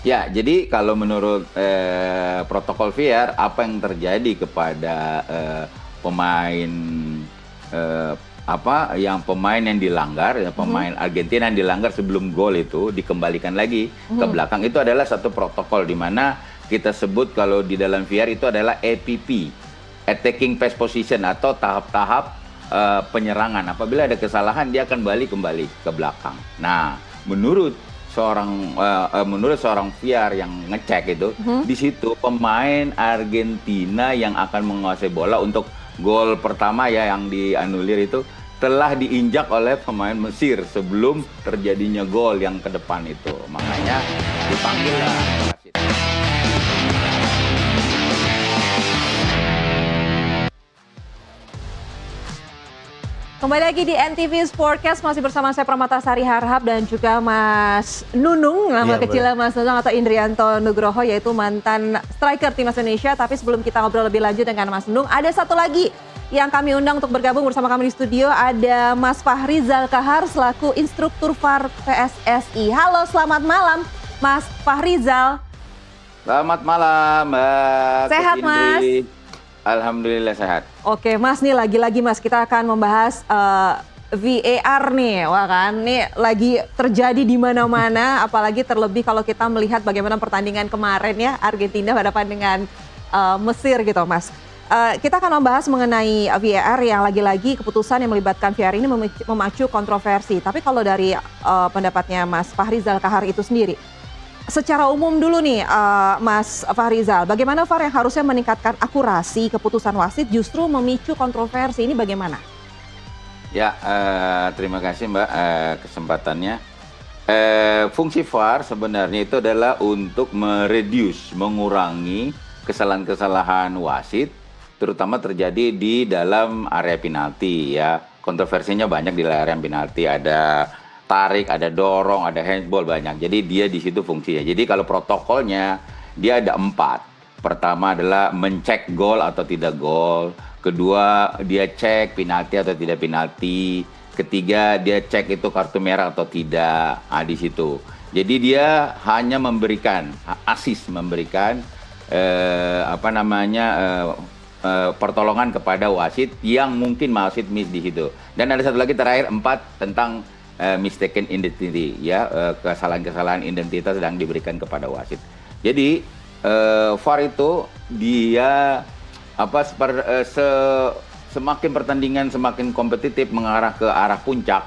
Ya, jadi kalau menurut protokol VAR, apa yang terjadi kepada pemain eh, pemain yang dilanggar, ya, Mhm, pemain Argentina yang dilanggar sebelum gol itu dikembalikan lagi ke mhm. belakang itu adalah satu protokol di mana kita sebut kalau di dalam VAR itu adalah APP, attacking pass position atau tahap-tahap penyerangan. Apabila ada kesalahan dia akan balik kembali ke belakang. Nah, menurut menurut seorang VAR yang ngecek itu, Mhm. di situ pemain Argentina yang akan menguasai bola untuk gol pertama ya yang dianulir itu telah diinjak oleh pemain Mesir sebelum terjadinya gol yang ke depan itu. Makanya dipanggil lah wasit. Kembali lagi di NTV Sportcast, masih bersama saya Pramatasari Harhab dan juga Mas Nunung, nama Iya, boleh. kecilnya Mas Nunung atau Indrianto Nugroho, yaitu mantan striker timnas Indonesia. Tapi sebelum kita ngobrol lebih lanjut dengan Mas Nunung, ada satu lagi yang kami undang untuk bergabung bersama kami di studio, ada Mas Fahrizal Kahar selaku instruktur VAR PSSI. Halo, selamat malam Mas Fahrizal. Selamat malam Mbak Sehat Mas? Indri. Alhamdulillah sehat. Oke Mas, nih lagi-lagi Mas kita akan membahas VAR nih, wah kan, nih lagi terjadi di mana-mana, apalagi terlebih kalau kita melihat bagaimana pertandingan kemarin ya Argentina berhadapan dengan Mesir gitu Mas. Kita akan membahas mengenai VAR yang lagi-lagi keputusan yang melibatkan VAR ini memacu kontroversi. Tapi kalau dari pendapatnya Mas Fahrizal Kahar itu sendiri, secara umum dulu nih, Mas Fahrizal, bagaimana VAR yang harusnya meningkatkan akurasi keputusan wasit justru memicu kontroversi, ini bagaimana? Ya, terima kasih Mbak kesempatannya. Fungsi VAR sebenarnya itu adalah untuk mengurangi kesalahan-kesalahan wasit, terutama terjadi di dalam area penalti ya. Kontroversinya banyak di area penalti, ada tarik, ada dorong, ada handball banyak. Jadi dia di situ fungsinya. Jadi kalau protokolnya dia ada 4. Pertama adalah mencek gol atau tidak gol. Kedua dia cek penalti atau tidak penalti. Ketiga dia cek itu kartu merah atau tidak. Di situ. Jadi dia hanya memberikan memberikan pertolongan kepada wasit yang mungkin wasit miss di situ. Dan ada satu lagi terakhir 4 tentang mistaken identity ya, kesalahan-kesalahan identitas yang diberikan kepada wasit. Jadi VAR itu dia semakin pertandingan semakin kompetitif mengarah ke arah puncak,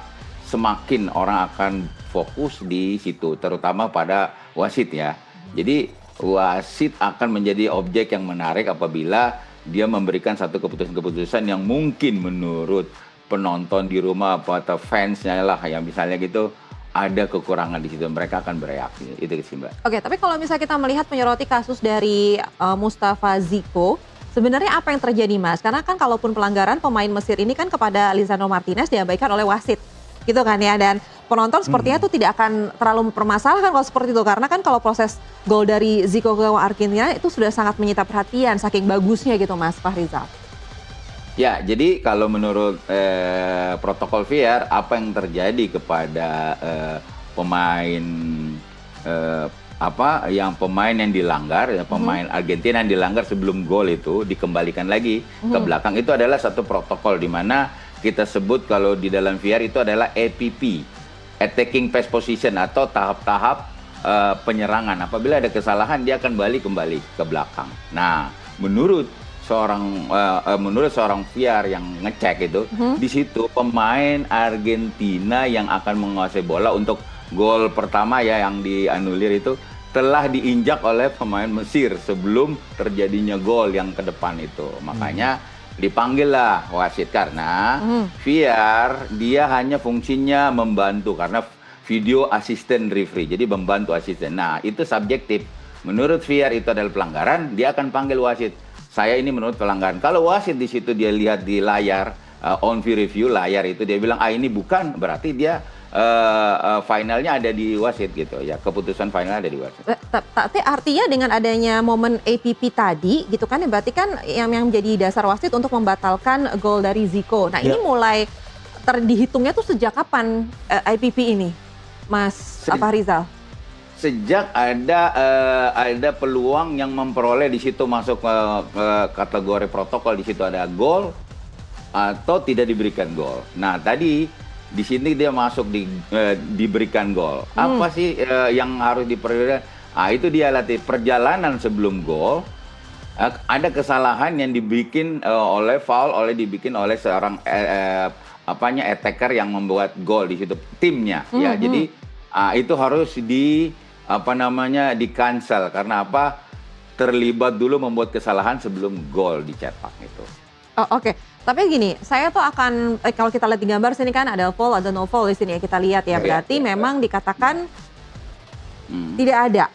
semakin orang akan fokus di situ, terutama pada wasit ya. Jadi wasit akan menjadi objek yang menarik apabila dia memberikan satu keputusan-keputusan yang mungkin menurut penonton di rumah atau fansnya lah yang misalnya gitu ada kekurangan di situ, mereka akan bereaksi. Itu sih Mbak. Oke, tapi kalau misalnya kita melihat menyoroti kasus dari Mustafa Ziko, sebenarnya apa yang terjadi Mas? Karena kan kalaupun pelanggaran pemain Mesir ini kan kepada Lisandro Martinez diabaikan oleh wasit, gitu kan ya, dan penonton sepertinya tuh tidak akan terlalu mempermasalahkan kalau seperti itu, karena kan kalau proses gol dari Zico ke Argentina itu sudah sangat menyita perhatian, saking bagusnya gitu Mas Fahrizal. Ya, jadi kalau menurut protokol VAR, apa yang terjadi kepada pemain pemain yang dilanggar, ya, pemain Argentina yang dilanggar sebelum gol itu dikembalikan lagi ke belakang itu adalah satu protokol di mana kita sebut kalau di dalam VAR itu adalah APP, attacking pass position atau tahap-tahap penyerangan. Apabila ada kesalahan dia akan balik kembali ke belakang. Nah, menurut seorang VAR yang ngecek itu, di situ pemain Argentina yang akan menguasai bola untuk gol pertama ya yang dianulir itu telah diinjak oleh pemain Mesir sebelum terjadinya gol yang ke depan itu. Makanya dipanggil lah wasit karena VAR dia hanya fungsinya membantu karena video assistant referee, jadi membantu asisten. Nah, itu subjektif. Menurut VAR itu adalah pelanggaran, dia akan panggil wasit. Saya ini menurut pelanggaran. Kalau wasit di situ dia lihat di layar on view review layar itu dia bilang ini bukan, berarti dia finalnya ada di wasit gitu ya. Keputusan final ada di wasit. Tapi artinya dengan adanya momen APP tadi gitu kan, berarti kan yang menjadi dasar wasit untuk membatalkan gol dari Zico. Nah, ini mulai dihitungnya tuh sejak kapan APP ini, Mas Fahrizal? sejak ada peluang yang memperoleh di situ masuk ke kategori protokol, di situ ada gol atau tidak diberikan gol. Nah, tadi di sini dia masuk diberikan gol. Apa sih yang harus diperhatikan? Itu dia latih perjalanan sebelum gol. Ada kesalahan yang dibikin dibikin oleh seorang attacker yang membuat gol di situ timnya ya. Jadi itu harus di cancel karena apa? Terlibat dulu membuat kesalahan sebelum gol dicetak itu. Oh, oke. Tapi gini, saya tuh akan kalau kita lihat di gambar sini kan ada foul, ada no foul di sini ya, kita lihat ya. Berarti memang dikatakan tidak ada.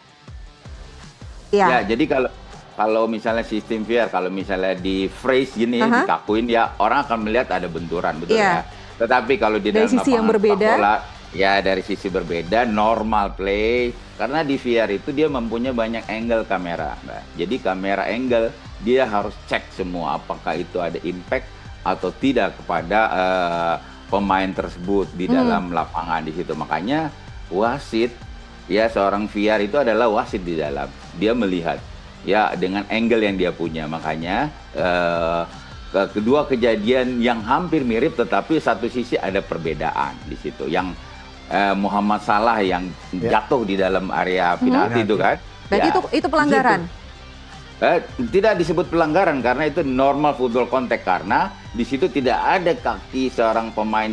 Ya, jadi kalau misalnya sistem VAR, kalau misalnya di freeze gini, dikakuin ya, orang akan melihat ada benturan, betul ya. Tetapi kalau di dalam sisi yang berbeda, bola, ya dari sisi berbeda, normal play, karena di VAR itu dia mempunyai banyak angle kamera, Mbak. Jadi kamera angle dia harus cek semua apakah itu ada impact atau tidak kepada pemain tersebut di dalam lapangan di situ. Makanya wasit, ya seorang VAR itu adalah wasit di dalam. Dia melihat ya dengan angle yang dia punya. Makanya kedua kejadian yang hampir mirip tetapi satu sisi ada perbedaan di situ. Yang Muhammad Salah yang jatuh di dalam area penalti itu kan. Berarti itu pelanggaran. Tidak disebut pelanggaran karena itu normal football contact, karena di situ tidak ada kaki seorang pemain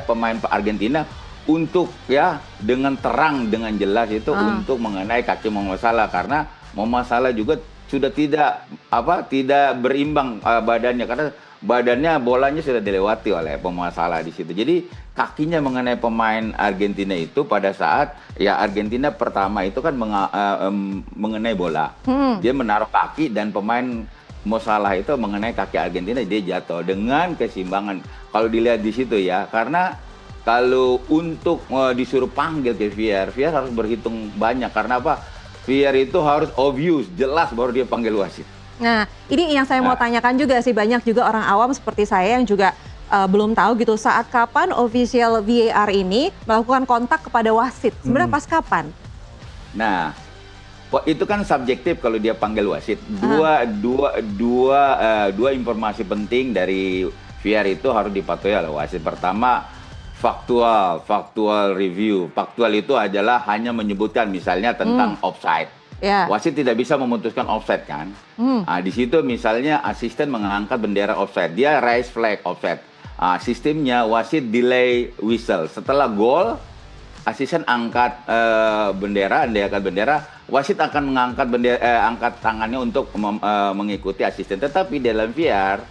pemain Argentina untuk ya dengan terang dengan jelas itu untuk mengenai kaki Muhammad Salah, karena Muhammad Salah juga sudah tidak berimbang badannya, karena badannya bolanya sudah dilewati oleh Muhammad Salah di situ. Jadi kakinya mengenai pemain Argentina itu pada saat ya Argentina pertama itu kan mengenai bola. Dia menaruh kaki dan pemain Mo Salah itu mengenai kaki Argentina, dia jatuh dengan keseimbangan. Kalau dilihat di situ ya, karena kalau untuk disuruh panggil ke VAR harus berhitung banyak. Karena apa? VAR itu harus obvious, jelas baru dia panggil wasit. Nah, ini yang saya mau tanyakan juga sih, banyak juga orang awam seperti saya yang juga belum tahu gitu saat kapan official VAR ini melakukan kontak kepada wasit. Sebenarnya pas kapan? Nah, itu kan subjektif kalau dia panggil wasit. Dua informasi penting dari VAR itu harus dipatuhi oleh wasit. Pertama, faktual review. Faktual itu adalah hanya menyebutkan misalnya tentang offside. Wasit tidak bisa memutuskan offside kan. Di situ misalnya asisten mengangkat bendera offside, dia raise flag offside. Sistemnya wasit delay whistle. Setelah gol, asisten angkat bendera, wasit akan mengangkat angkat tangannya untuk mengikuti asisten. Tetapi dalam VAR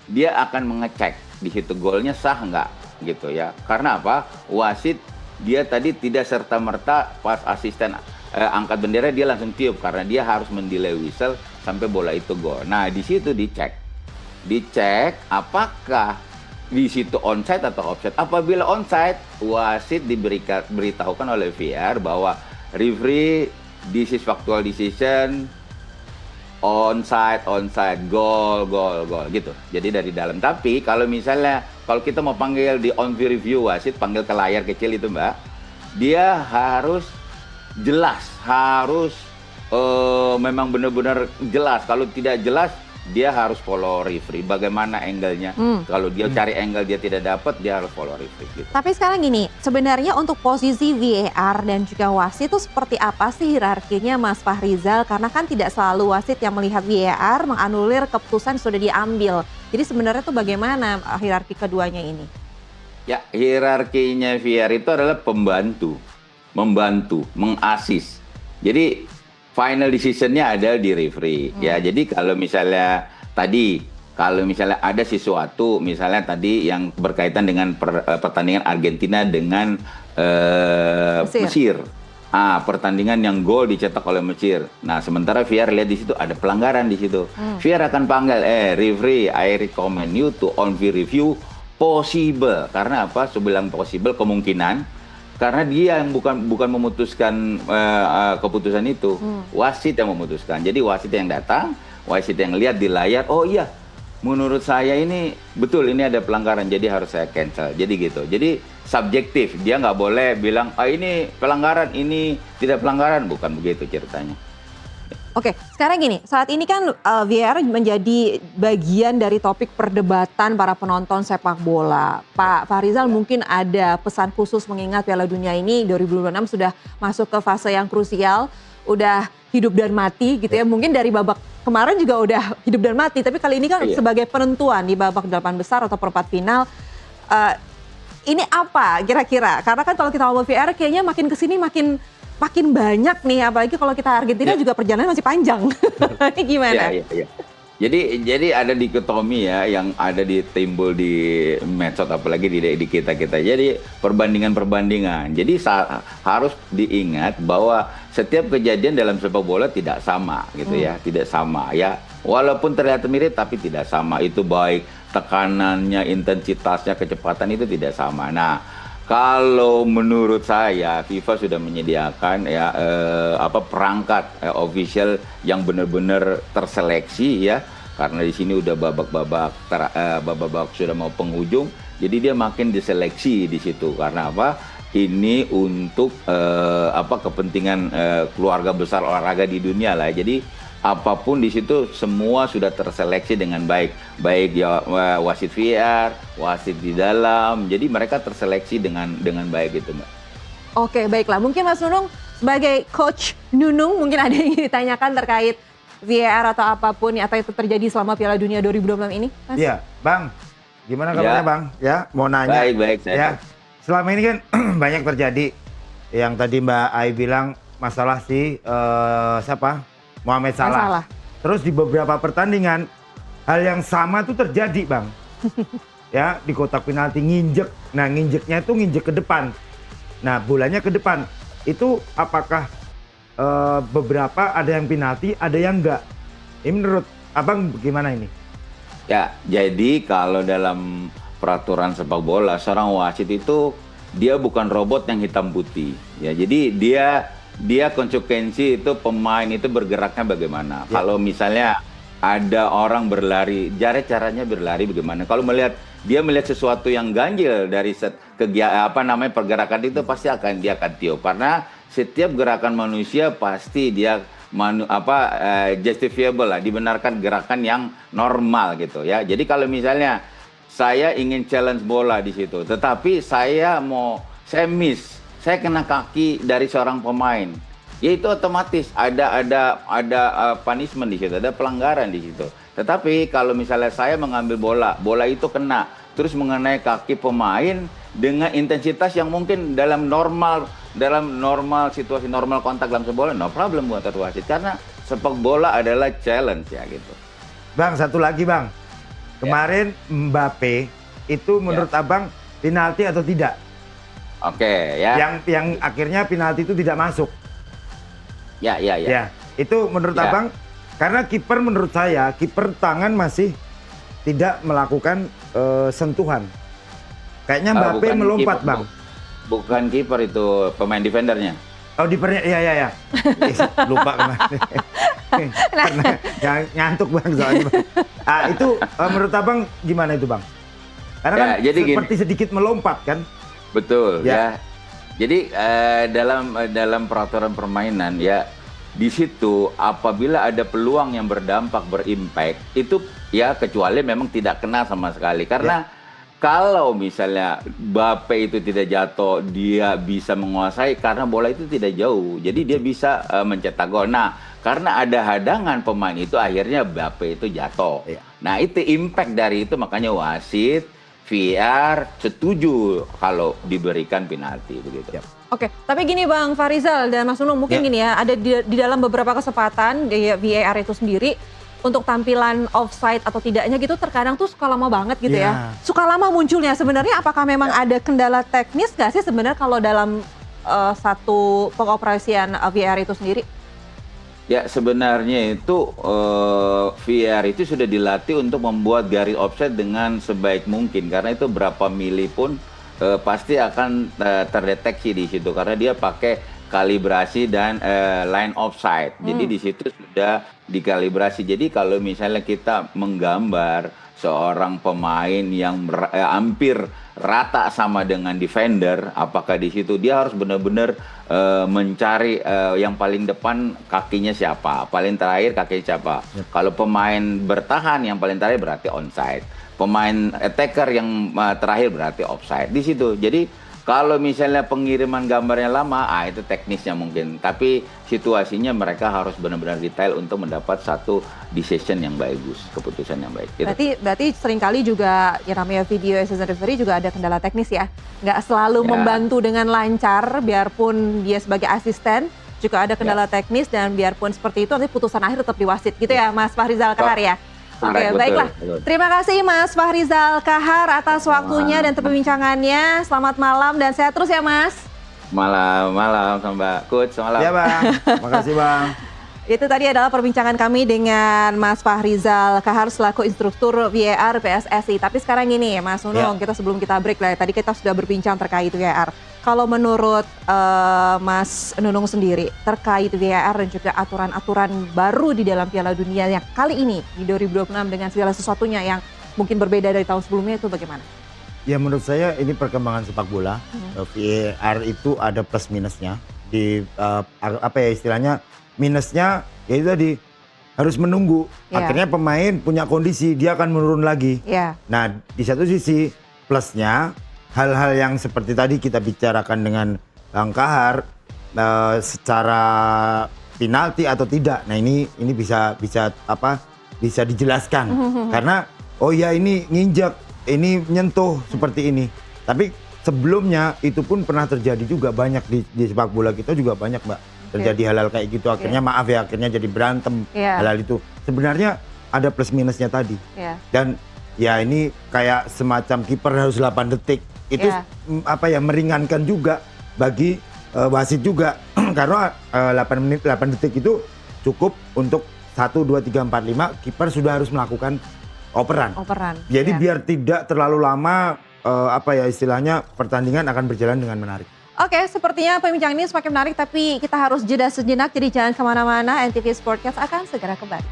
dia akan mengecek di situ golnya sah nggak gitu ya. Karena apa? Wasit dia tadi tidak serta-merta pas asisten angkat bendera dia langsung tiup, karena dia harus mendelay whistle sampai bola itu gol. Nah, di situ dicek apakah di situ onside atau offside. Apabila onside, wasit diberitahukan oleh VAR bahwa referee, this is factual decision, onside, goal gitu. Jadi dari dalam. Tapi kalau misalnya kalau kita mau panggil di on view review, wasit panggil ke layar kecil itu, Mbak, dia harus jelas, harus memang benar-benar jelas. Kalau tidak jelas, dia harus follow referee. Bagaimana angle-nya? Kalau dia cari angle dia tidak dapat, dia harus follow referee. Gitu. Tapi sekarang gini, sebenarnya untuk posisi VAR dan juga wasit itu seperti apa sih hierarkinya, Mas Fahrizal? Karena kan tidak selalu wasit yang melihat VAR menganulir keputusan sudah diambil. Jadi sebenarnya itu bagaimana hierarki keduanya ini? Ya, hierarkinya VAR itu adalah membantu, mengasis. Jadi final decision-nya ada di referee. Ya, jadi kalau misalnya ada sesuatu, misalnya tadi yang berkaitan dengan pertandingan Argentina dengan Mesir. Pertandingan yang gol dicetak oleh Mesir. Nah, sementara VAR lihat di situ ada pelanggaran di situ. VAR akan panggil, referee, I recommend you to on view review possible. Karena apa? Sebilang possible kemungkinan. Karena dia yang bukan memutuskan keputusan itu, wasit yang memutuskan. Jadi wasit yang datang, wasit yang lihat di layar, oh iya, menurut saya ini betul ini ada pelanggaran, jadi harus saya cancel. Jadi gitu. Jadi subjektif. Dia nggak boleh bilang, ini pelanggaran, ini tidak pelanggaran. Bukan begitu ceritanya. Oke, sekarang gini, saat ini kan VAR menjadi bagian dari topik perdebatan para penonton sepak bola. Pak Fahrizal mungkin ada pesan khusus mengingat Piala Dunia ini 2026 sudah masuk ke fase yang krusial, udah hidup dan mati gitu ya. Mungkin dari babak kemarin juga udah hidup dan mati, tapi kali ini kan sebagai penentuan di babak 8 besar atau perempat final. Ini apa kira-kira? Karena kan kalau kita ngomong VAR kayaknya makin kesini makin banyak nih, apalagi kalau kita Argentina juga perjalanan masih panjang. Ini gimana? Iya. Jadi ada dikotomi ya yang ada timbul di medsos apalagi di kita-kita. Jadi perbandingan. Jadi harus diingat bahwa setiap kejadian dalam sepak bola tidak sama gitu ya, tidak sama ya. Walaupun terlihat mirip tapi tidak sama. Itu baik tekanannya, intensitasnya, kecepatan itu tidak sama. Nah, kalau menurut saya FIFA sudah menyediakan ya perangkat official yang benar-benar terseleksi ya, karena di sini udah babak sudah mau penghujung, jadi dia makin diseleksi di situ. Karena apa? Ini untuk kepentingan keluarga besar olahraga di dunia lah. Jadi apapun di situ semua sudah terseleksi dengan baik ya wasit VAR, wasit di dalam. Jadi mereka terseleksi dengan baik itu, Mbak. Oke, baiklah. Mungkin Mas Nunung sebagai coach Nunung mungkin ada yang ditanyakan terkait VAR atau apapun atau itu terjadi selama Piala Dunia 2026 ini, Mas? Iya, Bang. Gimana kabarnya, Bang? Ya, mau nanya. Baik, ya. Selama ini kan banyak terjadi yang tadi Mbak Ai bilang masalah siapa? Mohamed Salah. Terus di beberapa pertandingan hal yang sama tuh terjadi, Bang. Ya, di kotak penalti nginjek. Nah, nginjeknya itu nginjek ke depan. Nah, bolanya ke depan. Itu apakah beberapa ada yang penalti, ada yang enggak? Ini menurut Abang bagaimana ini? Ya, jadi kalau dalam peraturan sepak bola seorang wasit itu dia bukan robot yang hitam putih. Ya, jadi dia konsekuensi itu pemain itu bergeraknya bagaimana. Ya. Kalau misalnya ada orang berlari, caranya berlari bagaimana. Kalau dia melihat sesuatu yang ganjil dari pergerakan itu pasti dia akan tiup. Karena setiap gerakan manusia pasti dia justifiable lah, dibenarkan gerakan yang normal gitu ya. Jadi kalau misalnya saya ingin challenge bola di situ, tetapi saya miss. Saya kena kaki dari seorang pemain, ya itu otomatis ada punishment di situ, ada pelanggaran di situ. Tetapi kalau misalnya saya mengambil bola itu kena, terus mengenai kaki pemain dengan intensitas yang mungkin dalam situasi normal kontak dalam sepak bola, no problem buat wasit karena sepak bola adalah challenge ya gitu. Bang, satu lagi Bang, kemarin Mbappe itu menurut Abang penalti atau tidak? Oke, ya. Yang akhirnya penalti itu tidak masuk. Ya. Itu menurut Abang, karena kiper menurut saya, kiper tangan masih tidak melakukan sentuhan. Kayaknya Mbappe melompat, Bang. Bukan kiper itu, pemain defendernya. Oh, defendernya, iya. Lupa kemarin. Karena ngantuk Bang soalnya. Itu menurut Abang gimana itu, Bang? Karena kan seperti sedikit melompat kan? Betul ya. Jadi dalam peraturan permainan ya di situ apabila ada peluang yang berdampak berimpact itu ya kecuali memang tidak kena sama sekali karena kalau misalnya Mbappe itu tidak jatuh dia bisa menguasai karena bola itu tidak jauh jadi dia bisa mencetak gol. Nah karena ada hadangan pemain itu akhirnya Mbappe itu jatuh. Nah itu impact dari itu makanya wasit VAR setuju kalau diberikan penalti begitu. Oke, tapi gini Bang Fahrizal dan Mas Nunung mungkin gini ya, ada di dalam beberapa kesempatan di VAR itu sendiri untuk tampilan offside atau tidaknya gitu terkadang tuh suka lama banget gitu ya. Suka lama munculnya. Sebenarnya apakah memang ada kendala teknis nggak sih sebenarnya kalau dalam satu pengoperasian VAR itu sendiri? Ya sebenarnya itu VAR itu sudah dilatih untuk membuat garis offside dengan sebaik mungkin karena itu berapa mili pun pasti akan terdeteksi di situ karena dia pakai kalibrasi dan line offside. Jadi di situ sudah dikalibrasi. Jadi kalau misalnya kita menggambar seorang pemain yang hampir rata sama dengan defender, apakah di situ dia harus benar-benar mencari yang paling depan kakinya siapa, paling terakhir kakinya siapa. Kalau pemain bertahan yang paling terakhir berarti onside, pemain attacker yang terakhir berarti offside di situ. Jadi kalau misalnya pengiriman gambarnya lama, itu teknisnya mungkin. Tapi situasinya mereka harus benar-benar detail untuk mendapat satu decision yang bagus, keputusan yang baik. Gitu. Berarti seringkali juga ya namanya video assistant referee juga ada kendala teknis ya. Nggak selalu membantu dengan lancar, biarpun dia sebagai asisten juga ada kendala teknis, dan biarpun seperti itu nanti putusan akhir tetap di wasit gitu ya Mas Fahrizal Kahar ya. Oke, baiklah. Terima kasih Mas Fahrizal Kahar atas waktunya dan perbincangannya. Selamat malam dan sehat terus ya Mas. Malam Mbak Coach, malam. Ya Bang, makasih Bang. Itu tadi adalah perbincangan kami dengan Mas Fahrizal Kahar selaku instruktur VAR PSSI. Tapi sekarang ini Mas Nunung, kita sebelum kita break lah, tadi kita sudah berbincang terkait VAR. Kalau menurut Mas Nunung sendiri terkait VAR dan juga aturan-aturan baru di dalam Piala Dunia yang kali ini di 2026 dengan segala sesuatunya yang mungkin berbeda dari tahun sebelumnya, itu bagaimana? Ya menurut saya ini perkembangan sepak bola. VAR itu ada plus minusnya. Di apa ya istilahnya, minusnya ya itu tadi harus menunggu. Akhirnya pemain punya kondisi dia akan menurun lagi. Nah di satu sisi plusnya, hal-hal yang seperti tadi kita bicarakan dengan Bang Kahar, secara penalti atau tidak. Nah ini bisa dijelaskan. Karena oh ya ini nginjak, ini menyentuh seperti ini. Tapi sebelumnya itu pun pernah terjadi juga banyak di sepak bola kita juga banyak Mbak. Terjadi hal-hal kayak gitu. Akhirnya maaf ya, akhirnya jadi berantem. Hal-hal itu. Sebenarnya ada plus minusnya tadi. Dan ya ini kayak semacam kiper harus 8 detik. Itu meringankan juga bagi wasit juga. Karena 8 detik itu cukup untuk 1, 2, 3, 4, 5 kiper sudah harus melakukan operan. Jadi biar tidak terlalu lama istilahnya pertandingan akan berjalan dengan menarik. Oke, sepertinya perbincangan ini semakin menarik, tapi kita harus jeda sejenak, jadi jangan kemana-mana. NTV Sportcast akan segera kembali.